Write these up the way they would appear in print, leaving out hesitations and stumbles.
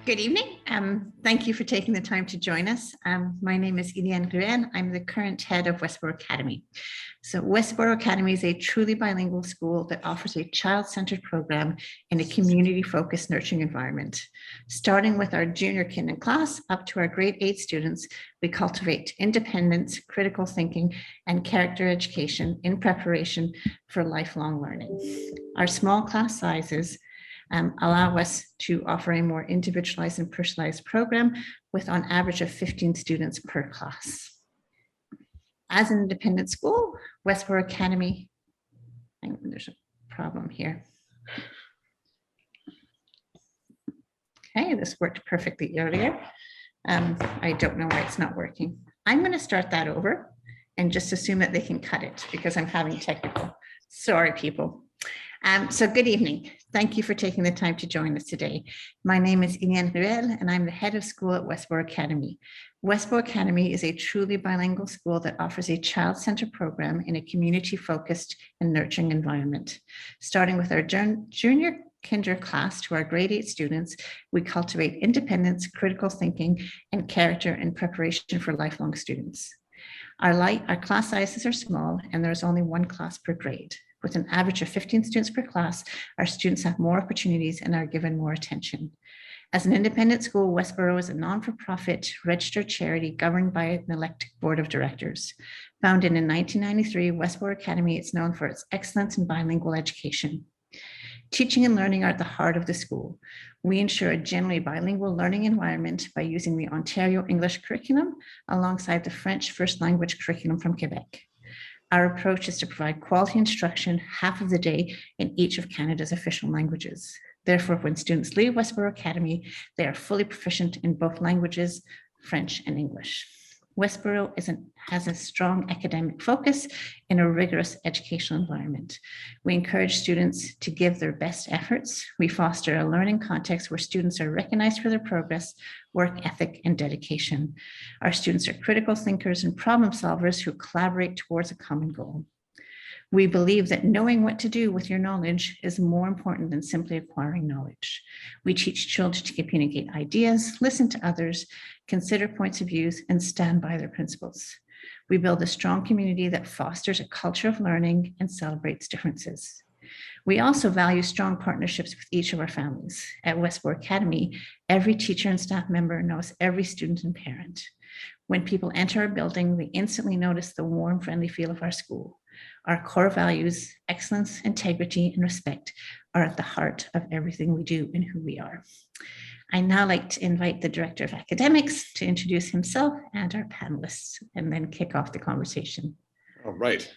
Good evening. Thank you for taking the time to join us. My name is Iliane Gruen. I'm the current head of Westboro Academy. So Westboro Academy is a truly bilingual school that offers a child-centered program in a community-focused nurturing environment. Starting with our junior kindergarten class up to our grade 8 students, we cultivate independence, critical thinking, and character education in preparation for lifelong learning. Our small class sizes allow us to offer a more individualized and personalized program with on average of 15 students per class. As an independent school, Westboro Academy, there's a problem here. Okay, this worked perfectly earlier. I don't know why it's not working. I'm going to start that over and just assume that they can cut it because I'm having technical. Sorry, people. So good evening. Thank you for taking the time to join us today. My name is Iliane Ruel, and I'm the head of school at Westboro Academy. Westboro Academy is a truly bilingual school that offers a child-centered program in a community-focused and nurturing environment. Starting with our junior kinder class to our grade 8 students, we cultivate independence, critical thinking, and character in preparation for lifelong students. Our class sizes are small, and there's only one class per grade. With an average of 15 students per class, our students have more opportunities and are given more attention. As an independent school, Westboro is a non-for-profit registered charity governed by an elected board of directors. Founded in 1993, Westboro Academy is known for its excellence in bilingual education. Teaching and learning are at the heart of the school. We ensure a generally bilingual learning environment by using the Ontario English curriculum alongside the French first language curriculum from Quebec. Our approach is to provide quality instruction half of the day in each of Canada's official languages. Therefore, when students leave Westboro Academy, they are fully proficient in both languages, French and English. Westboro has a strong academic focus in a rigorous educational environment. We encourage students to give their best efforts. We foster a learning context where students are recognized for their progress, work ethic, and dedication. Our students are critical thinkers and problem solvers who collaborate towards a common goal. We believe that knowing what to do with your knowledge is more important than simply acquiring knowledge. We teach children to communicate ideas, listen to others, consider points of views, and stand by their principles. We build a strong community that fosters a culture of learning and celebrates differences. We also value strong partnerships with each of our families. At Westboro Academy, every teacher and staff member knows every student and parent. When people enter our building, they instantly notice the warm, friendly feel of our school. Our core values, excellence, integrity, and respect are at the heart of everything we do and who we are. I now like to invite the Director of Academics to introduce himself and our panelists, and then kick off the conversation. All right.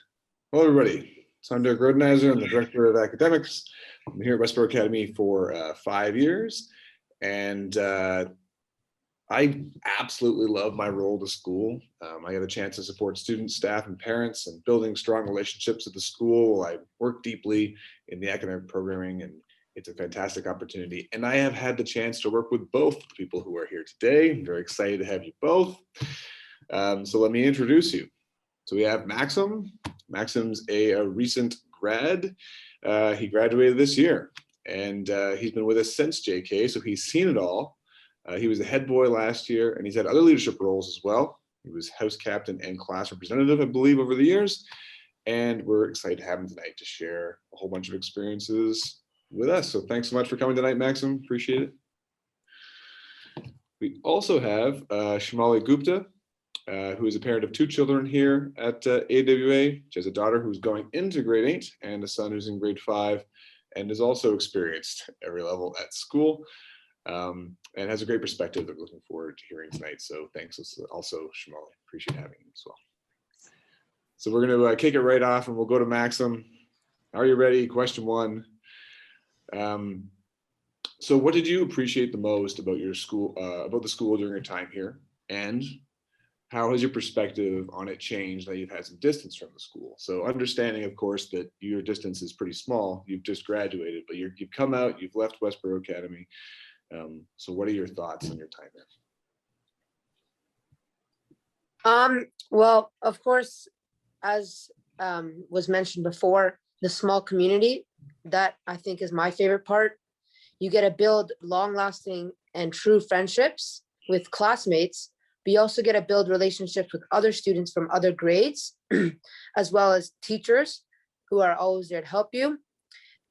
Hello, everybody. So I'm Derek Rodenizer. I'm the Director of Academics. I'm here at Westboro Academy for 5 years, and I absolutely love my role at the school. I get a chance to support students, staff, and parents and building strong relationships at the school. I work deeply in the academic programming, and it's a fantastic opportunity. And I have had the chance to work with both the people who are here today. I'm very excited to have you both. So let me introduce you. So we have Maxim. Maxim's a recent grad. He graduated this year, and he's been with us since JK, so he's seen it all. He was the head boy last year, and he's had other leadership roles as well. He was house captain and class representative, I believe, over the years. And we're excited to have him tonight to share a whole bunch of experiences with us. So thanks so much for coming tonight, Maxim. Appreciate it. We also have Shimali Gupta, who is a parent of 2 children here at AWA. She has a daughter who's going into grade 8 and a son who's in grade 5 and has also experienced every level at school. And has a great perspective that we're looking forward to hearing tonight. So thanks also, Shimali. Appreciate having you as well. So we're going to kick it right off, and we'll go to Maxim. Are you ready? Question 1. So what did you appreciate the most about your school, about the school during your time here? And how has your perspective on it changed that you've had some distance from the school? So understanding, of course, that your distance is pretty small. You've just graduated, but you've come out, you've left Westboro Academy. So what are your thoughts on your time there? Well, of course, as was mentioned before, the small community, that I think is my favorite part. You get to build long-lasting and true friendships with classmates, but you also get to build relationships with other students from other grades, as well as teachers who are always there to help you.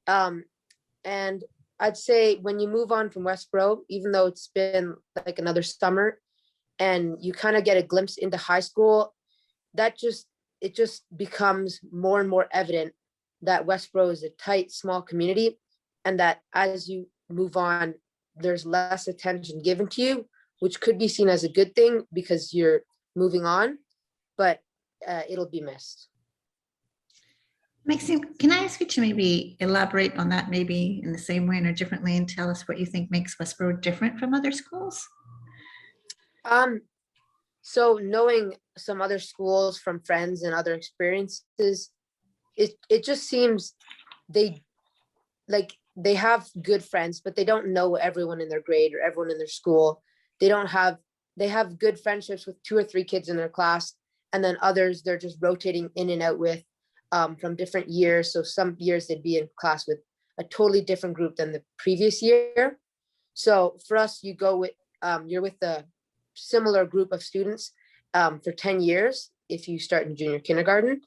And I'd say when you move on from Westboro, even though it's been like another summer and you kind of get a glimpse into high school, it just becomes more and more evident that Westboro is a tight, small community, and that as you move on, there's less attention given to you, which could be seen as a good thing because you're moving on, but it'll be missed. Maxine, can I ask you to maybe elaborate on that, maybe in the same way or differently, and tell us what you think makes Westboro different from other schools? So knowing some other schools from friends and other experiences, it just seems they have good friends, but they don't know everyone in their grade or everyone in their school. They have good friendships with 2 or 3 kids in their class, and then others they're just rotating in and out with from different years. So some years they'd be in class with a totally different group than the previous year. So for us, you're with a similar group of students for 10 years if you start in junior kindergarten,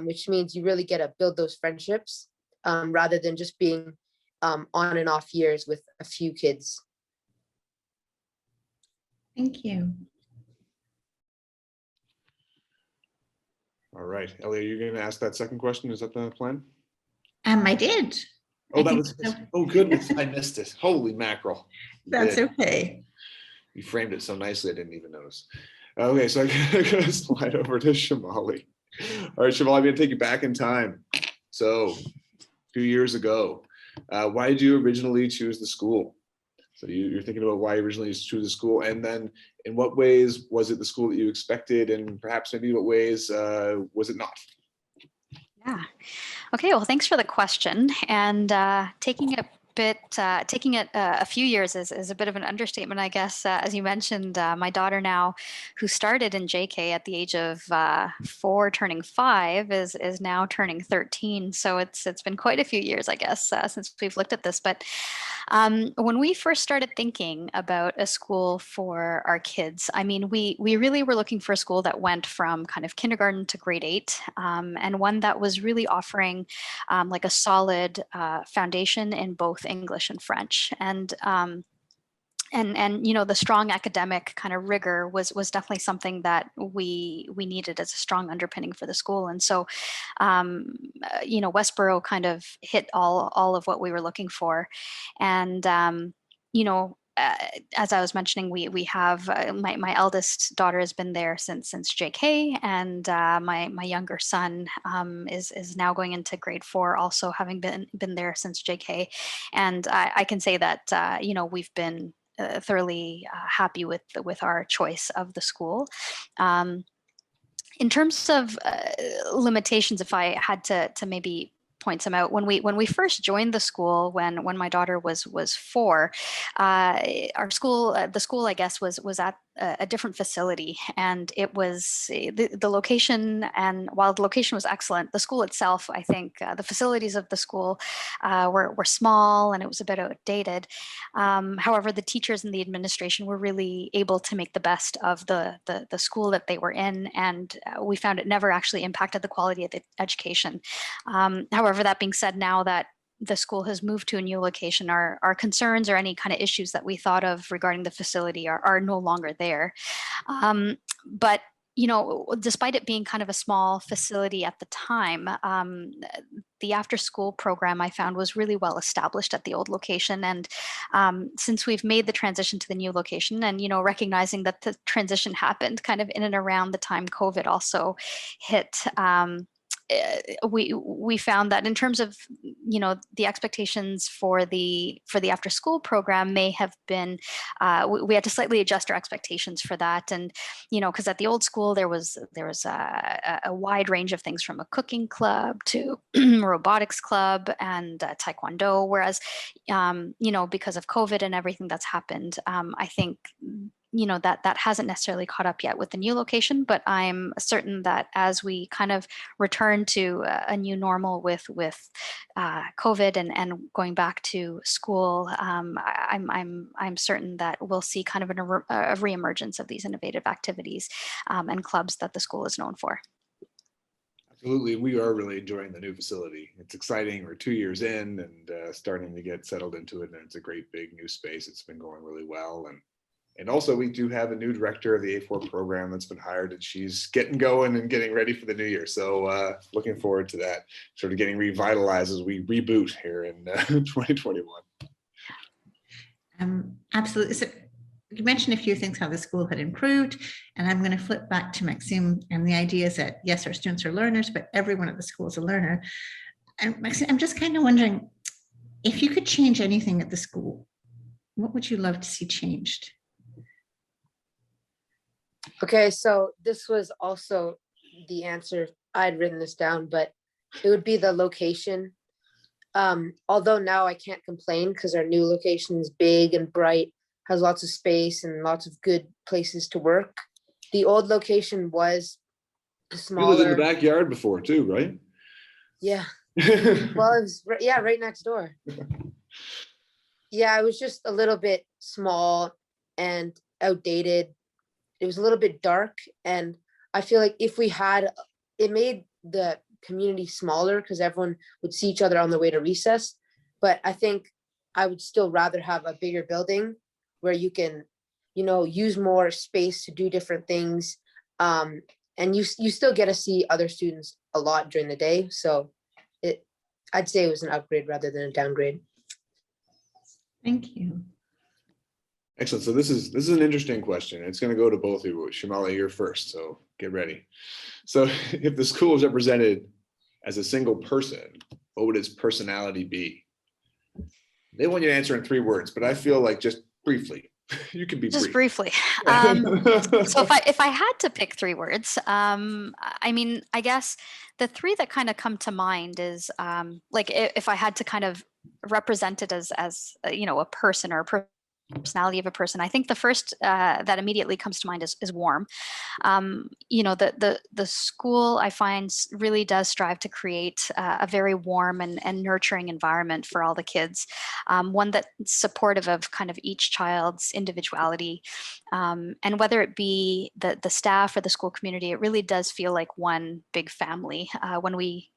which means you really get to build those friendships rather than just being on and off years with a few kids. Thank you. All right, Ellie, are you going to ask that second question? Is that the plan? I did. Oh, I that think was, so. oh goodness, I missed it. Holy mackerel. You That's did. okay. You framed it so nicely, I didn't even notice. Okay, so I'm going to slide over to Shamali. All right, Shamali, I'm going to take you back in time. So, a few years ago, why did you originally choose the school? So you're thinking about why you originally chose the school, and then in what ways was it the school that you expected, and perhaps maybe what ways was it not? Yeah. Okay. Well, thanks for the question. And taking it a few years is a bit of an understatement, I guess. As you mentioned, my daughter now, who started in JK at the age of 4, turning 5, is now turning 13. So it's been quite a few years, I guess, since we've looked at this. But when we first started thinking about a school for our kids, I mean, we really were looking for a school that went from kind of kindergarten to grade 8, and one that was really offering like a solid foundation in both English and French. And you know, the strong academic kind of rigor was definitely something that we needed as a strong underpinning for the school. And so, you know, Westboro kind of hit all of what we were looking for. And you know, as I was mentioning, we have my eldest daughter has been there since JK, and my younger son is now going into grade 4, also having been there since JK. And I can say that you know, we've been thoroughly happy with our choice of the school. In terms of limitations, if I had to maybe point some out, when we first joined the school, when my daughter was 4, our school, the school, I guess, was at a different facility, and it was the location. And while the location was excellent, the school itself, I think, the facilities of the school were small, and it was a bit outdated. However, the teachers and the administration were really able to make the best of the school that they were in, and we found it never actually impacted the quality of the education. However, that being said, now that the school has moved to a new location, our concerns or any kind of issues that we thought of regarding the facility are no longer there. But you know, despite it being kind of a small facility at the time, the after school program I found was really well established at the old location. And since we've made the transition to the new location, and, you know, recognizing that the transition happened kind of in and around the time COVID also hit, we found that in terms of, you know, the expectations for the after school program may have been, we had to slightly adjust our expectations for that. And, you know, because at the old school there was a wide range of things, from a cooking club to robotics club and taekwondo, whereas you know, because of COVID and everything that's happened, I think, you know, that hasn't necessarily caught up yet with the new location. But I'm certain that as we kind of return to a new normal with COVID and going back to school, I'm certain that we'll see kind of a reemergence of these innovative activities and clubs that the school is known for. Absolutely. We are really enjoying the new facility. It's exciting. We're 2 years in and starting to get settled into it. And it's a great big new space. It's been going really well. And also we do have a new director of the A4 program that's been hired, and she's getting going and getting ready for the new year. So looking forward to that sort of getting revitalized as we reboot here in 2021. Absolutely. So you mentioned a few things, how the school had improved, and I'm going to flip back to Maxime. And the idea is that, yes, our students are learners, but everyone at the school is a learner. And Maxime, I'm just kind of wondering, if you could change anything at the school, what would you love to see changed? Okay, so this was also the answer. I'd written this down, but it would be the location. Although now I can't complain because our new location is big and bright, has lots of space and lots of good places to work. The old location was You lived in smaller. the backyard before too, right? Yeah. Well, it was, yeah, right next door. Yeah, it was just a little bit small and outdated. It was a little bit dark, and I feel like if we had, it made the community smaller because everyone would see each other on the way to recess. But I think I would still rather have a bigger building where you can, you know, use more space to do different things. And you still get to see other students a lot during the day. So I'd say it was an upgrade rather than a downgrade. Thank you. Excellent. So this is an interesting question. It's going to go to both of you. Shamali, you're first, so get ready. So if the school is represented as a single person, what would its personality be? They want you to answer in 3 words, but I feel like just briefly. You can be Just brief. briefly. So if I had to pick 3 words, I mean, I guess the 3 that kind of come to mind is like if I had to kind of represent it as you know, a person or a personality of a person, I think the first that immediately comes to mind is warm. You know, the school, I find, really does strive to create a very warm and nurturing environment for all the kids, one that's supportive of kind of each child's individuality, and whether it be the staff or the school community, it really does feel like one big family when we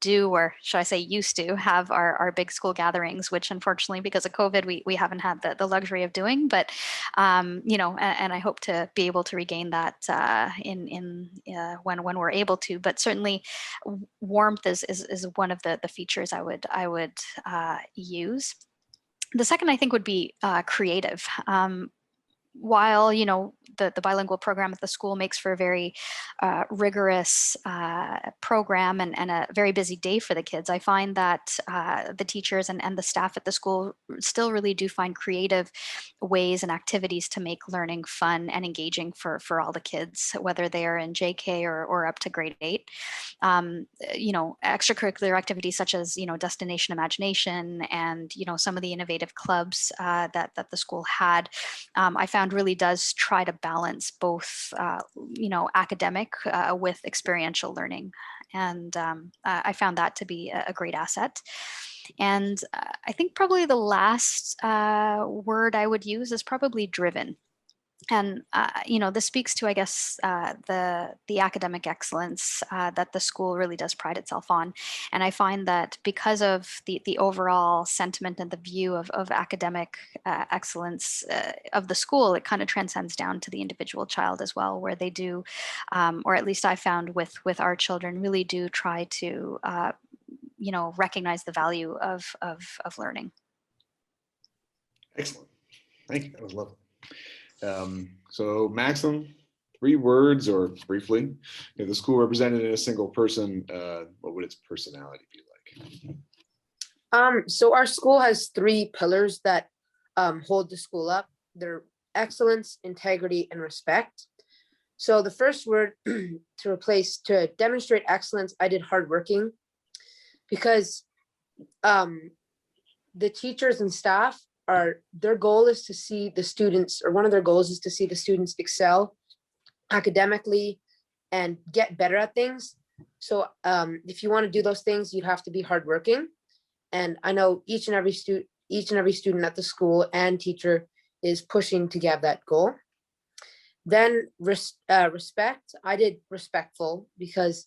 do, or should I say used to have our big school gatherings, which unfortunately because of COVID we haven't had the luxury of doing, but you know, and I hope to be able to regain that when we're able to. But certainly warmth is one of the features I would use. The second, I think, would be creative. While, you know, the bilingual program at the school makes for a very rigorous program and a very busy day for the kids, I find that the teachers and the staff at the school still really do find creative ways and activities to make learning fun and engaging for all the kids, whether they are in JK or up to grade 8. You know, extracurricular activities such as, you know, Destination Imagination and, you know, some of the innovative clubs that the school had, I found really does try to balance both, you know, academic with experiential learning. And I found that to be a great asset. And I think probably the last word I would use is probably driven. And you know, this speaks to, I guess, the academic excellence that the school really does pride itself on. And I find that because of the overall sentiment and the view of academic excellence of the school, it kind of transcends down to the individual child as well, where they do, or at least I found with our children, really do try to you know, recognize the value of learning. Excellent. Thank you. That was lovely. So Maxim, 3 words or briefly, if the school represented in a single person, what would its personality be like? So our school has 3 pillars that hold the school up. They're excellence, integrity, and respect. So the first word to demonstrate excellence, I did hardworking, because the teachers and staff their goal is to see the students, or one of their goals is to see the students excel academically and get better at things. So if you want to do those things, you'd have to be hardworking. And I know each and every student at the school and teacher is pushing to get that goal. Then respect, I did respectful because,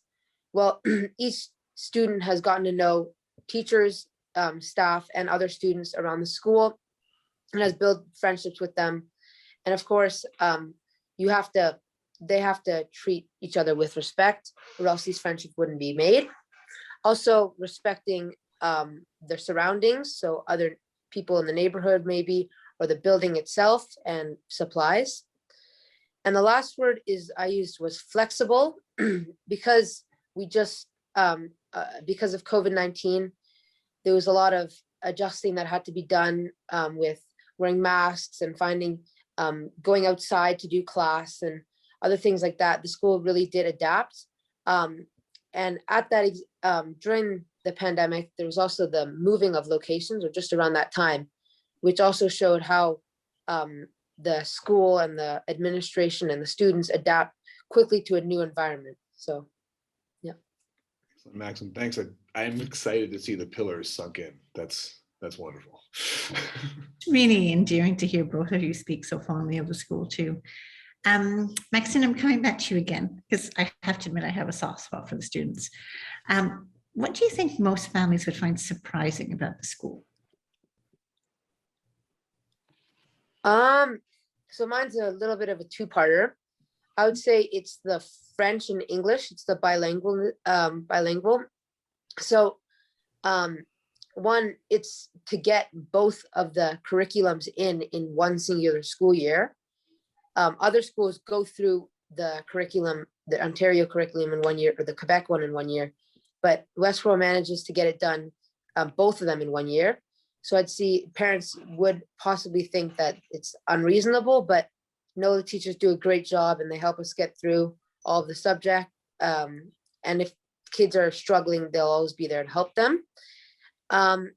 well, each student has gotten to know teachers, staff, and other students around the school and has built friendships with them. And of course, they have to treat each other with respect, or else these friendships wouldn't be made. Also respecting their surroundings, so other people in the neighborhood maybe, or the building itself and supplies. And the last word I used was flexible because we just, because of COVID-19, there was a lot of adjusting that had to be done with wearing masks and going outside to do class and other things like that. The school really did adapt. And at that, during the pandemic, there was also the moving of locations, or just around that time, which also showed how the school and the administration and the students adapt quickly to a new environment. So, yeah. Maxim, thanks. I'm excited to see the pillars sunk in. That's wonderful. It's really endearing to hear both of you speak so fondly of the school too. Maxine, I'm coming back to you again, because I have to admit I have a soft spot for the students. What do you think most families would find surprising about the school? So mine's a little bit of a two-parter. I would say it's the French and English. It's the bilingual. So one, it's to get both of the curriculums in one singular school year. Other schools go through the curriculum, the Ontario curriculum in 1 year, or the Quebec one in 1 year, but Westboro manages to get it done, both of them in 1 year. So I'd see parents would possibly think that it's unreasonable, but no, the teachers do a great job and they help us get through all of the subject. And if kids are struggling, they'll always be there to help them. And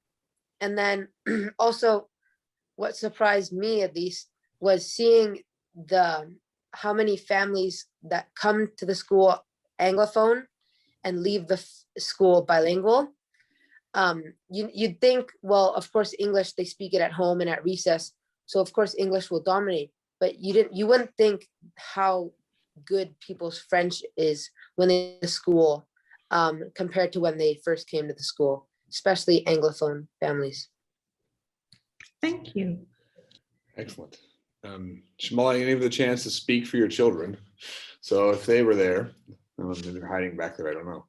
then also what surprised me at least was seeing how many families that come to the school Anglophone and leave the school bilingual. You'd think, well, of course, English, they speak it at home and at recess. So of course, English will dominate, but you wouldn't think how good people's French is when they're in the school compared to when they first came to the school, especially Anglophone families. Thank you. Excellent. Shamali, you didn't have the chance to speak for your children. So if they were there, maybe they're hiding back there, I don't know.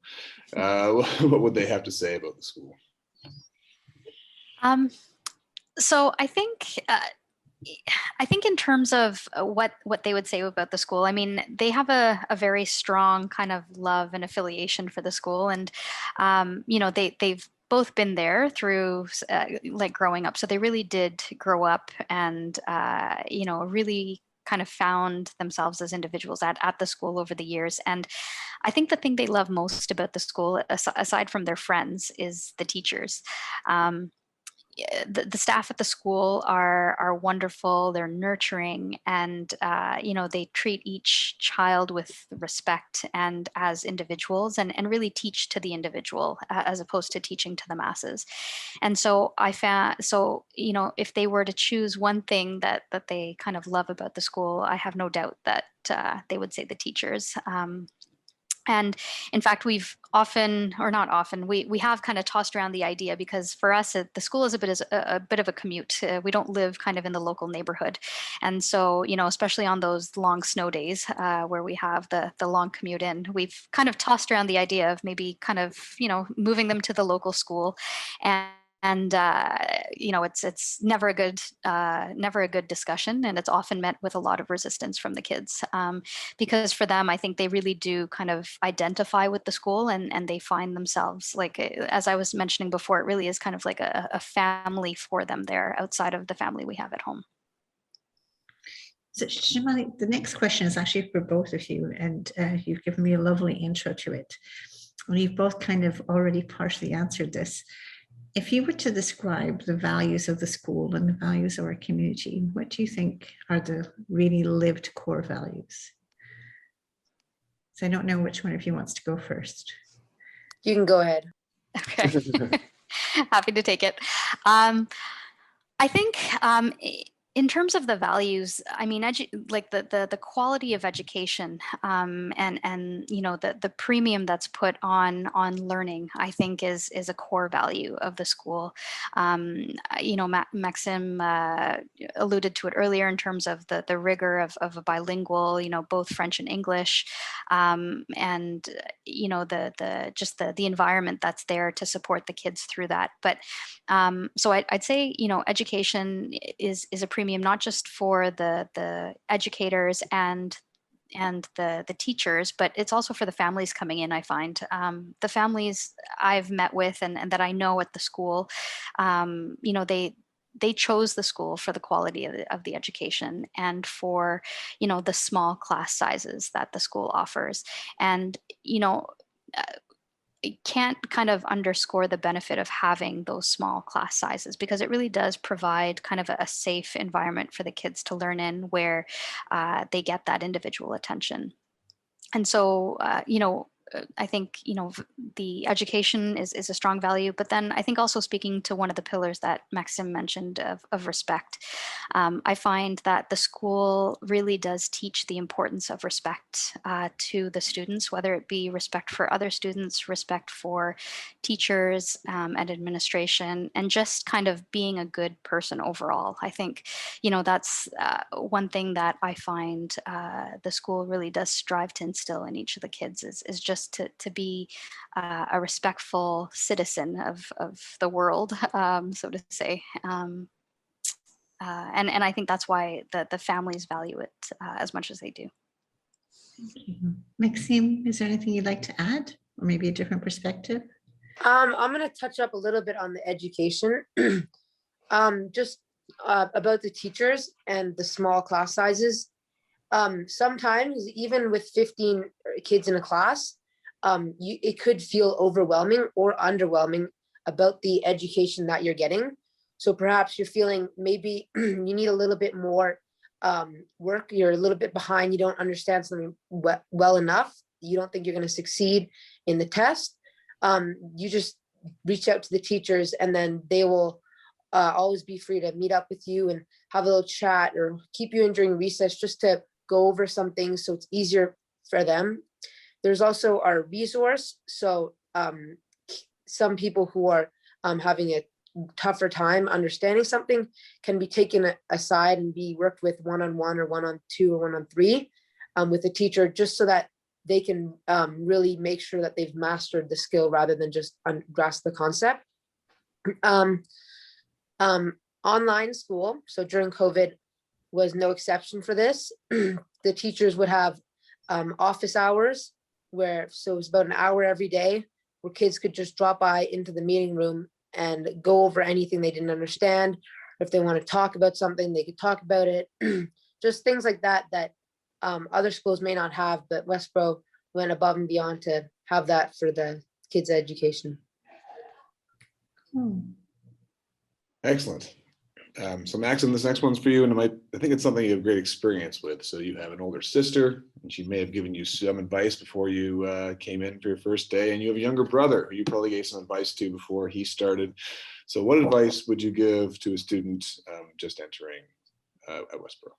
What would they have to say about the school? So I think in terms of what they would say about the school, I mean, they have a very strong kind of love and affiliation for the school. And, they've both been there through like growing up. So they really did grow up and, really kind of found themselves as individuals at the school over the years. And I think the thing they love most about the school, aside from their friends, is the teachers. The staff at the school are wonderful. They're nurturing, and they treat each child with respect and as individuals, and really teach to the individual as opposed to teaching to the masses. And so I found, if they were to choose one thing that they kind of love about the school, I have no doubt that they would say the teachers. And in fact, we've often, or not often, we have kind of tossed around the idea, because for us, the school is a bit of a commute. We don't live kind of in the local neighborhood. And so, especially on those long snow days where we have the long commute in, we've kind of tossed around the idea of maybe kind of, moving them to the local school. And it's never a good discussion, and it's often met with a lot of resistance from the kids, because for them, I think they really do kind of identify with the school, and they find themselves, like, as I was mentioning before, it really is kind of like a family for them there, outside of the family we have at home. So Shimali, the next question is actually for both of you, and you've given me a lovely intro to it. And you've both kind of already partially answered this. If you were to describe the values of the school and the values of our community, what do you think are the really lived core values? So I don't know which one of you wants to go first. You can go ahead. Okay. Happy to take it. I think in terms of the values, I mean, like the quality of education and you know the premium that's put on learning, I think is a core value of the school. You know, Maxim alluded to it earlier in terms of the rigor of a bilingual, you know, both French and English, and you know the environment that's there to support the kids through that. But so I'd say, you know, education is a premium, not just for the educators and the teachers, but it's also for the families coming in. I find the families I've met with and that I know at the school, you know, they chose the school for the quality of the education and for, you know, the small class sizes that the school offers. And, you know, can't kind of underscore the benefit of having those small class sizes, because it really does provide kind of a safe environment for the kids to learn in, where they get that individual attention. And so, you know, I think, you know, the education is a strong value, but then I think also speaking to one of the pillars that Maxim mentioned of respect, I find that the school really does teach the importance of respect to the students, whether it be respect for other students, respect for teachers and administration, and just kind of being a good person overall. I think, you know, that's one thing that I find the school really does strive to instill in each of the kids is just to be a respectful citizen of the world, so to say. And I think that's why the families value it as much as they do. Maxime, is there anything you'd like to add, or maybe a different perspective? I'm going to touch up a little bit on the education, just about the teachers and the small class sizes. Sometimes even with 15 kids in a class, it could feel overwhelming or underwhelming about the education that you're getting. So perhaps you're feeling maybe you need a little bit more work, you're a little bit behind, you don't understand something well enough, you don't think you're going to succeed in the test. You just reach out to the teachers, and then they will always be free to meet up with you and have a little chat or keep you in during recess just to go over some things so it's easier for them. There's also our resource. So some people who are having a tougher time understanding something can be taken aside and be worked with one-on-one or one-on-two or one-on-three with a teacher, just so that they can really make sure that they've mastered the skill rather than just grasp the concept. Online school, so during COVID, was no exception for this. The teachers would have office hours so it was about an hour every day where kids could just drop by into the meeting room and go over anything they didn't understand. If they want to talk about something, they could talk about it. Just things like that other schools may not have, but Westboro went above and beyond to have that for the kids' education. Excellent. So Maxim, this next one's for you, and I think it's something you have great experience with. So you have an older sister, and she may have given you some advice before you came in for your first day, and you have a younger brother who you probably gave some advice to before he started. So what advice would you give to a student just entering at Westboro?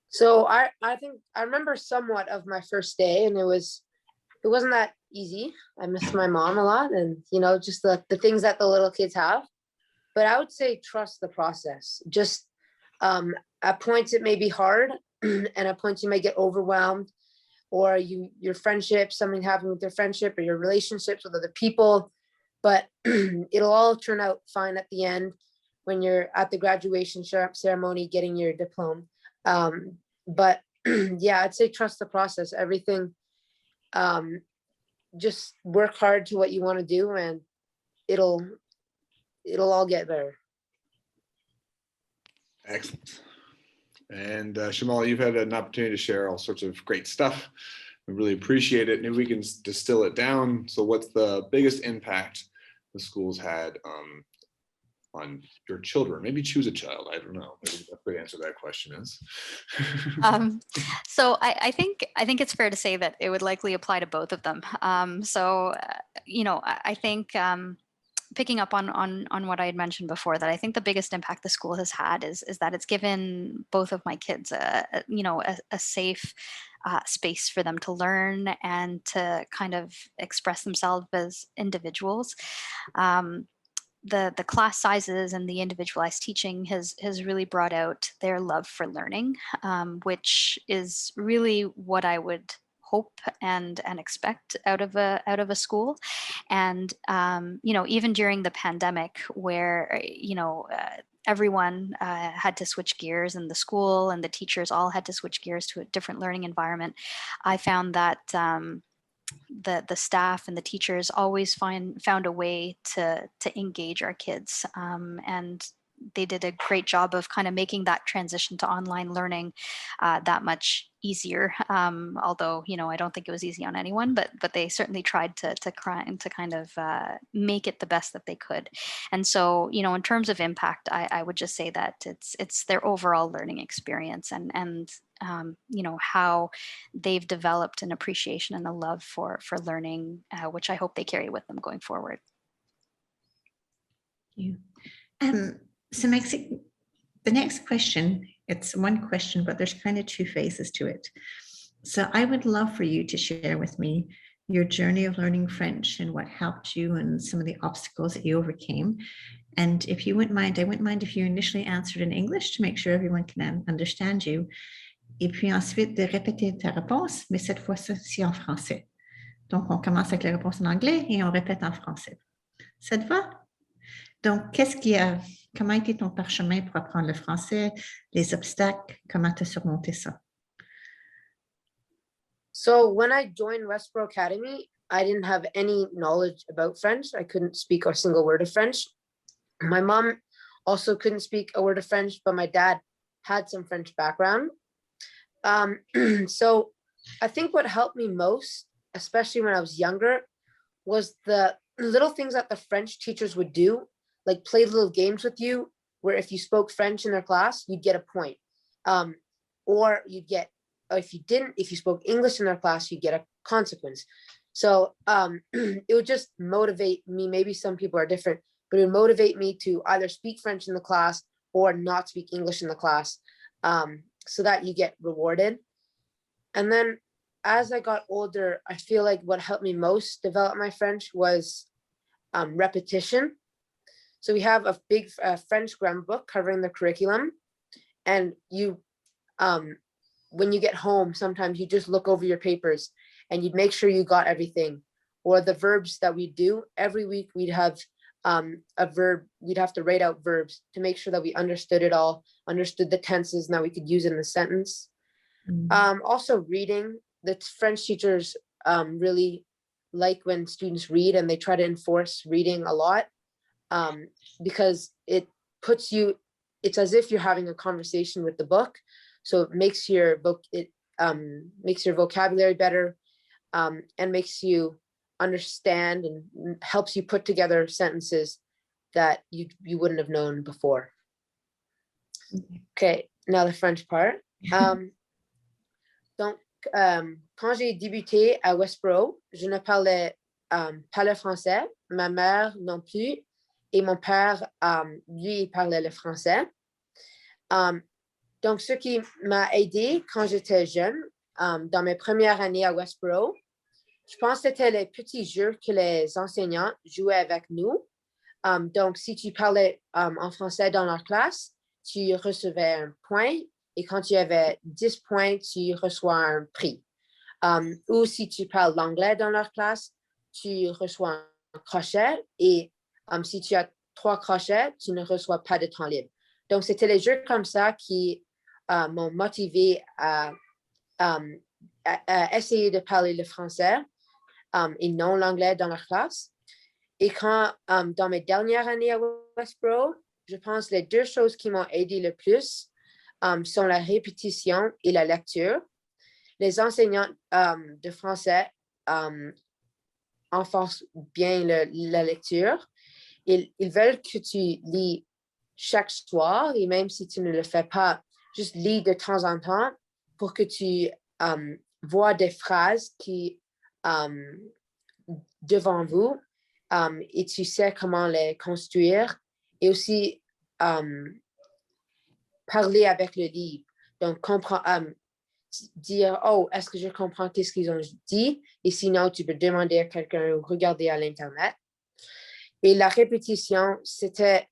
So I think I remember somewhat of my first day, and it wasn't that easy. I missed my mom a lot, and you know, just the things that the little kids have. But I would say trust the process. Just at points it may be hard, and at points you may get overwhelmed, or your friendship, something happened with your friendship or your relationships with other people. But it'll all turn out fine at the end when you're at the graduation ceremony getting your diploma. But yeah, I'd say trust the process. Everything, just work hard to what you want to do, and it'll all get better. Excellent. And Shamal, you've had an opportunity to share all sorts of great stuff. We really appreciate it. Maybe we can distill it down. So what's the biggest impact the school's had your children? Maybe choose a child. I don't know. Maybe the good answer to that question is. So I think it's fair to say that it would likely apply to both of them. I think picking up on what I had mentioned before, that I think the biggest impact the school has had is that it's given both of my kids a safe space for them to learn and to kind of express themselves as individuals. The class sizes and the individualized teaching has really brought out their love for learning, which is really what I would hope and expect out of a school. And even during the pandemic, where everyone had to switch gears, and the school and the teachers all had to switch gears to a different learning environment, I found that the staff and the teachers always found a way to engage our kids, and they did a great job of kind of making that transition to online learning that much easier. Although, I don't think it was easy on anyone, but they certainly tried to kind of make it the best that they could. And so, in terms of impact, I would just say that it's their overall learning experience, and how they've developed an appreciation and a love for learning, which I hope they carry with them going forward. Thank you. So Maxi, the next question, it's one question, but there's kind of two phases to it. So I would love for you to share with me your journey of learning French and what helped you and some of the obstacles that you overcame. And if you wouldn't mind, I wouldn't mind if you initially answered in English to make sure everyone can understand you. Et puis ensuite de répéter ta réponse, mais cette fois-ci en français. Donc, on commence avec la réponse en anglais et on répète en français. Ça te va? Donc, comment était ton parchemin pour apprendre le français, les obstacles, comment tu as surmonté ça? So when I joined Westboro Academy, I didn't have any knowledge about French. I couldn't speak a single word of French. My mom also couldn't speak a word of French, but my dad had some French background. So I think what helped me most, especially when I was younger, was the little things that the French teachers would do, like play little games with you, where if you spoke French in their class, you'd get a point. Or you'd get, if you spoke English in their class, you'd get a consequence. So it would just motivate me. Maybe some people are different, but it would motivate me to either speak French in the class or not speak English in the class, so that you get rewarded. And then as I got older, I feel like what helped me most develop my French was repetition. So we have a big French grammar book covering the curriculum, and you, when you get home, sometimes you just look over your papers and you'd make sure you got everything. Or the verbs that we do every week, we'd have a verb, we'd have to write out verbs to make sure that we understood it all, understood the tenses, now we could use it in the sentence. Also reading, the French teachers really like when students read, and they try to enforce reading a lot, because it puts you, it's as if you're having a conversation with the book. So it makes your makes your vocabulary better, and makes you understand and helps you put together sentences that you wouldn't have known before. Okay, now the French part. Donc, quand j'ai débuté à Westboro, je ne parlais pas le français, ma mère non plus, et mon père, lui, parlait le français. Donc, ce qui m'a aidé quand j'étais jeune, dans mes premières années à Westboro, je pense que c'était les petits jeux que les enseignants jouaient avec nous. Donc, si tu parlais en français dans leur classe, tu recevais un point. Et quand tu avais 10 points, tu reçois un prix. Ou si tu parles l'anglais dans leur classe, tu reçois un crochet. Et si tu as 3 crochets, tu ne reçois pas de temps libre. Donc, c'était les jeux comme ça qui m'ont motivé à essayer de parler le français et non l'anglais dans leur classe. Et quand, dans mes dernières années à Westboro, je pense que les 2 choses qui m'ont aidé le plus sont la répétition et la lecture. Les enseignants de français renforcent bien la lecture. Ils veulent que tu lis chaque soir, et même si tu ne le fais pas, juste lis de temps en temps pour que tu vois des phrases qui devant vous et tu sais comment les construire, et aussi parler avec le livre. Donc, dire, oh, est-ce que je comprends qu'est-ce qu'ils ont dit? Et sinon, tu peux demander à quelqu'un ou regarder à l'Internet. Et la répétition, c'était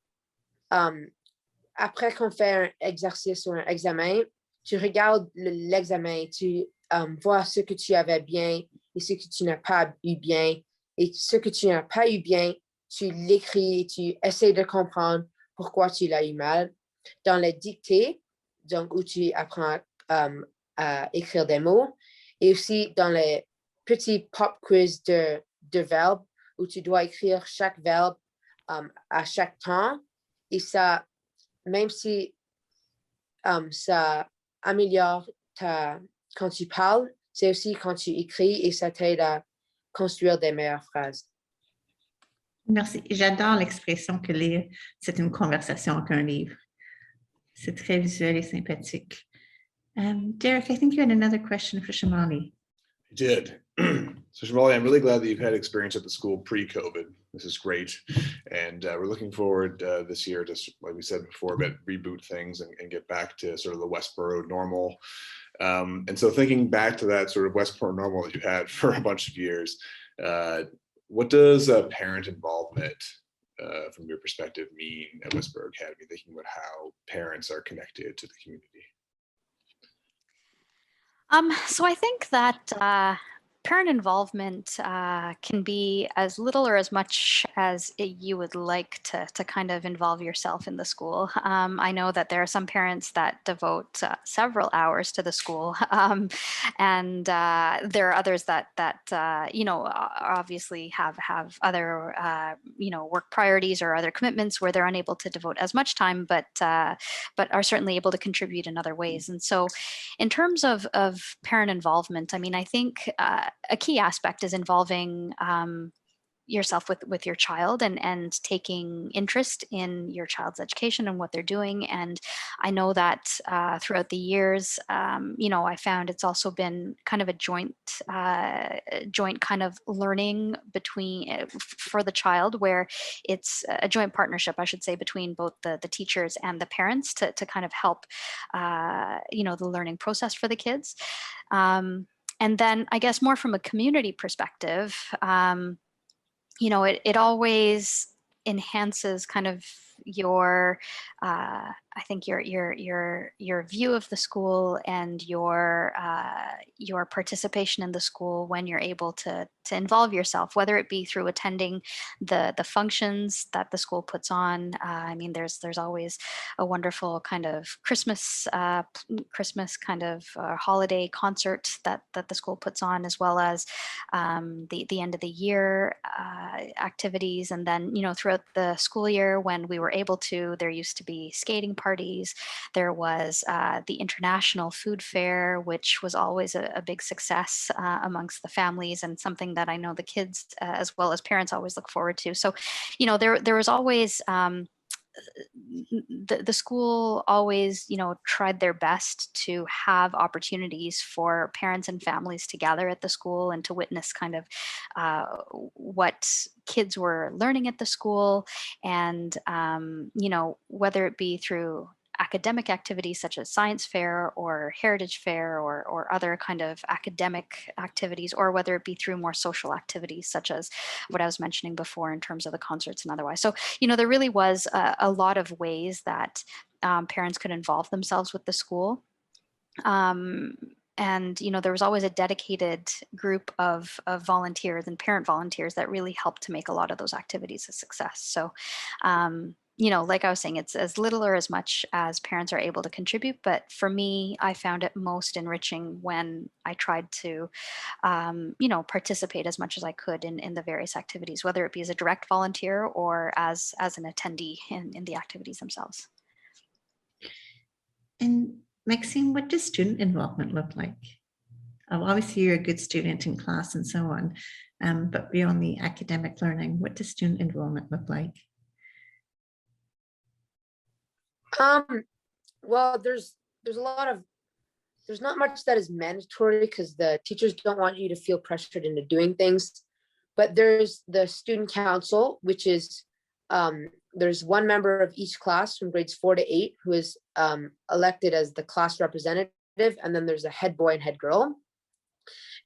après qu'on fait un exercice ou un examen, tu regardes l'examen, tu vois ce que tu avais bien et ce que tu n'as pas eu bien. Et ce que tu n'as pas eu bien, tu l'écris, tu essaies de comprendre pourquoi tu l'as eu mal. Dans les dictées, donc où tu apprends à écrire des mots, et aussi dans les petits pop quiz de verbes, où tu dois écrire chaque verbe à chaque temps. Et ça, même si ça améliore quand tu parles, c'est aussi quand tu écris, et ça t'aide à construire des meilleures phrases. Merci. J'adore l'expression que lire, c'est une conversation avec un livre. C'est très visuel et sympathique. Derek, I think you had another question for Shamali. I did. So Shamali, I'm really glad that you've had experience at the school pre-COVID. This is great. And we're looking forward this year to, like we said before, but reboot things and get back to sort of the Westboro normal. And so thinking back to that sort of Westboro normal that you had for a bunch of years, what does parent involvement from your perspective mean at Westboro Academy, thinking about how parents are connected to the community? So I think that parent involvement can be as little or as much as you would like to kind of involve yourself in the school. I know that there are some parents that devote several hours to the school, and there are others that you know, obviously have other you know, work priorities or other commitments where they're unable to devote as much time, but are certainly able to contribute in other ways. And so, in terms of parent involvement, I mean, I think a key aspect is involving yourself with your child and taking interest in your child's education and what they're doing. And I know that throughout the years, you know, I found it's also been kind of a joint kind of learning between for the child, where it's a joint partnership, I should say, between both the teachers and the parents to kind of help, you know, the learning process for the kids. And then I guess more from a community perspective, you know, it always enhances kind of your I think your view of the school and your participation in the school when you're able to involve yourself, whether it be through attending the functions that the school puts on. I mean, there's always a wonderful kind of Christmas kind of holiday concert that the school puts on, as well as the end of the year activities. And then, you know, throughout the school year, when we were able to, there used to be skating parties. There was the International Food Fair, which was always a big success amongst the families, and something that I know the kids as well as parents always look forward to. So, you know, there was always the school always, you know, tried their best to have opportunities for parents and families to gather at the school and to witness kind of what kids were learning at the school. And, you know, whether it be through academic activities such as science fair or heritage fair or other kind of academic activities, or whether it be through more social activities such as what I was mentioning before in terms of the concerts and otherwise. So, you know, there really was a lot of ways that parents could involve themselves with the school. And, you know, there was always a dedicated group of volunteers and parent volunteers that really helped to make a lot of those activities a success. So, you know, like I was saying, it's as little or as much as parents are able to contribute. But for me, I found it most enriching when I tried to, you know, participate as much as I could in the various activities, whether it be as a direct volunteer or as an attendee in the activities themselves. And Maxine, what does student involvement look like? Obviously, you're a good student in class and so on, but beyond the academic learning, what does student involvement look like? Well, there's not much that is mandatory because the teachers don't want you to feel pressured into doing things. But there's the student council, which is there's one member of each class from grades 4 to 8 who is elected as the class representative, and then there's a head boy and head girl,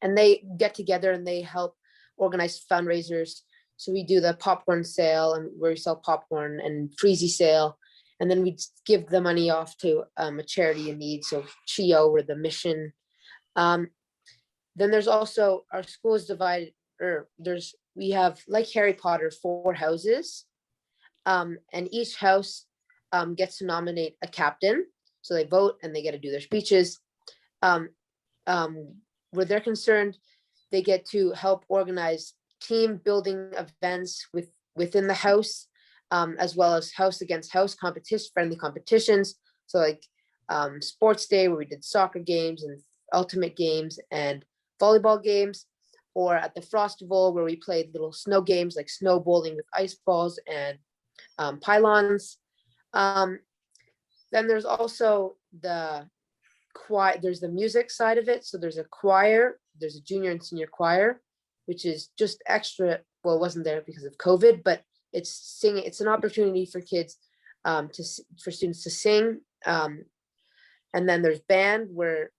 and they get together and they help organize fundraisers. So we do the popcorn sale, and where we sell popcorn, and freezy sale, and then we give the money off to a charity in need, so CHIO or the mission. Then there's also, our school is divided, or we have, like Harry Potter, 4 houses, and each house gets to nominate a captain. So they vote and they get to do their speeches. Where they're concerned, they get to help organize team building events within the house, as well as house against house friendly competitions. So like sports day, where we did soccer games and ultimate games and volleyball games, or at the Frostival, where we played little snow games like snow bowling with ice balls and pylons. Then there's also the choir, there's the music side of it. So there's a choir, there's a junior and senior choir, which is just extra. Well, it wasn't there because of COVID, but it's singing. It's an opportunity for kids for students to sing. And then there's band, where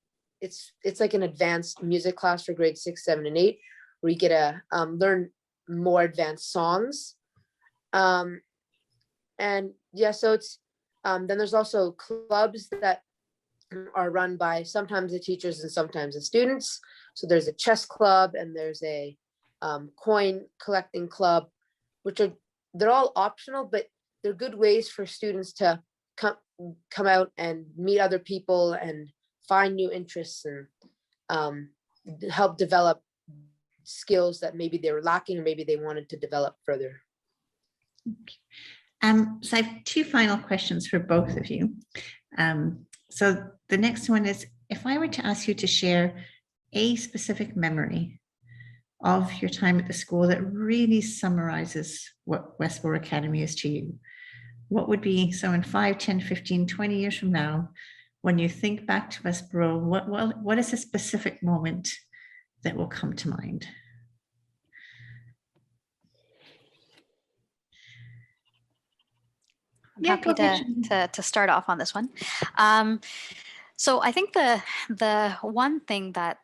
it's like an advanced music class for grades 6, 7, and 8, where you get to learn more advanced songs. And yeah, so it's then there's also clubs that are run by sometimes the teachers and sometimes the students. So there's a chess club, and there's a coin collecting club, which they're all optional, but they're good ways for students to come out and meet other people and find new interests, and help develop skills that maybe they were lacking, or maybe they wanted to develop further. So I have 2 final questions for both of you. So the next one is, if I were to ask you to share a specific memory of your time at the school that really summarizes what Westboro Academy is to you, what would be, so in 5, 10, 15, 20 years from now, when you think back to Westboro, what is a specific moment that will come to mind? I'm happy to start off on this one. So I think the one thing that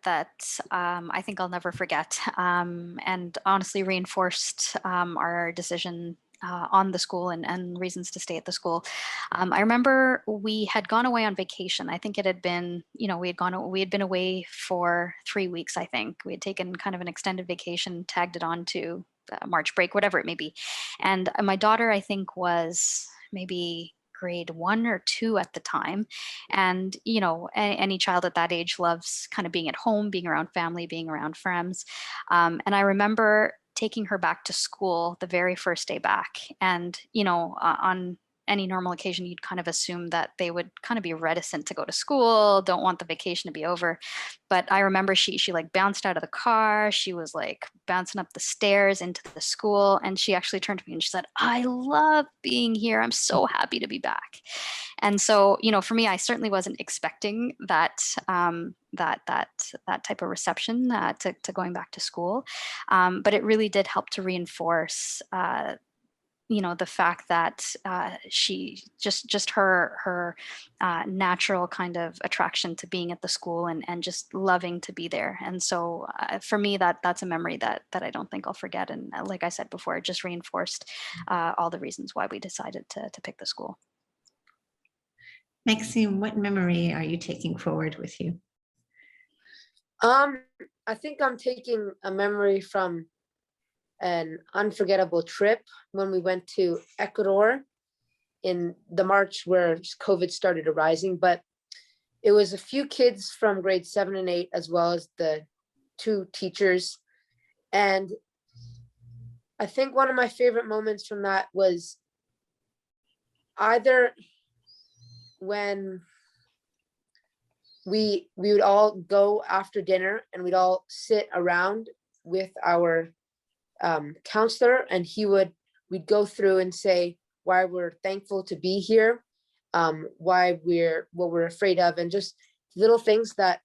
I think I'll never forget, and honestly reinforced our decision on the school and reasons to stay at the school. I remember we had gone away on vacation. I think it had been, we had been away for 3 weeks. I think we had taken kind of an extended vacation, tagged it on to March break, whatever it may be. And my daughter, I think, was maybe grade 1 or 2 at the time. And, any child at that age loves kind of being at home, being around family, being around friends. And I remember taking her back to school the very first day back. And, on any normal occasion, you'd kind of assume that they would kind of be reticent to go to school, don't want the vacation to be over. But I remember she like bounced out of the car. She was like bouncing up the stairs into the school. And she actually turned to me and she said, "I love being here. I'm so happy to be back." And so, for me, I certainly wasn't expecting that that type of reception to going back to school. But it really did help to reinforce the fact that she just her natural kind of attraction to being at the school and just loving to be there. And so for me, that's a memory that I don't think I'll forget. And like I said before, it just reinforced all the reasons why we decided to pick the school. Maxine, what memory are you taking forward with you? I think I'm taking a memory from an unforgettable trip when we went to Ecuador in the March where COVID started arising, but it was a few kids from grade 7 and 8, as well as the 2 teachers. And I think one of my favorite moments from that was either when we would all go after dinner and we'd all sit around with our counselor, and we'd go through and say why we're thankful to be here. what we're afraid of, and just little things that,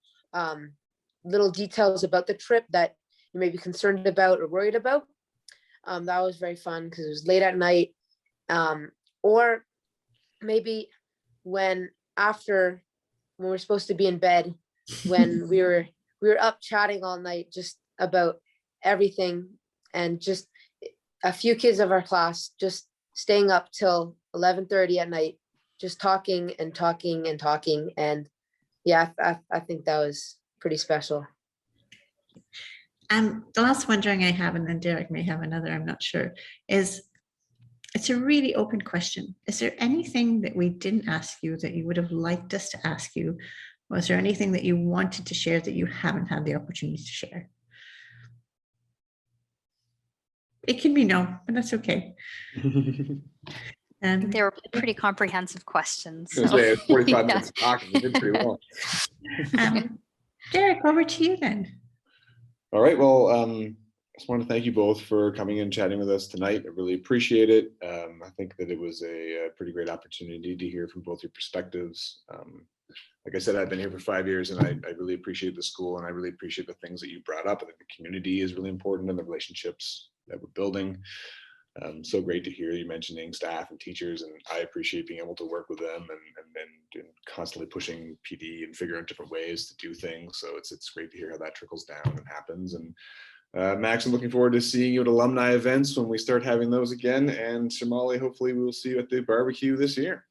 little details about the trip that you may be concerned about or worried about. That was very fun because it was late at night. Or maybe when we're supposed to be in bed, when we were up chatting all night just about everything, and just a few kids of our class just staying up till 11:30 at night, just talking and talking and talking. And yeah, I think that was pretty special. The last wondering I have, and then Derek may have another, I'm not sure, is it's a really open question. Is there anything that we didn't ask you that you would have liked us to ask you? Was there anything that you wanted to share that you haven't had the opportunity to share? It can be no, but that's okay. I think they were pretty comprehensive questions. I was So. gonna say, 45 Yeah. minutes of talking, we did pretty well. Derek, over to you then. All right, well, I just want to thank you both for coming and chatting with us tonight. I really appreciate it. I think that it was a pretty great opportunity to hear from both your perspectives. Like I said, I've been here for 5 years, and I really appreciate the school, and I really appreciate the things that you brought up. I think the community is really important, and the relationships that we're building. So great to hear you mentioning staff and teachers, and I appreciate being able to work with them and constantly pushing PD and figuring out different ways to do things. So it's great to hear how that trickles down and happens. And Max, I'm looking forward to seeing you at alumni events when we start having those again. And Shamali, hopefully we'll see you at the barbecue this year.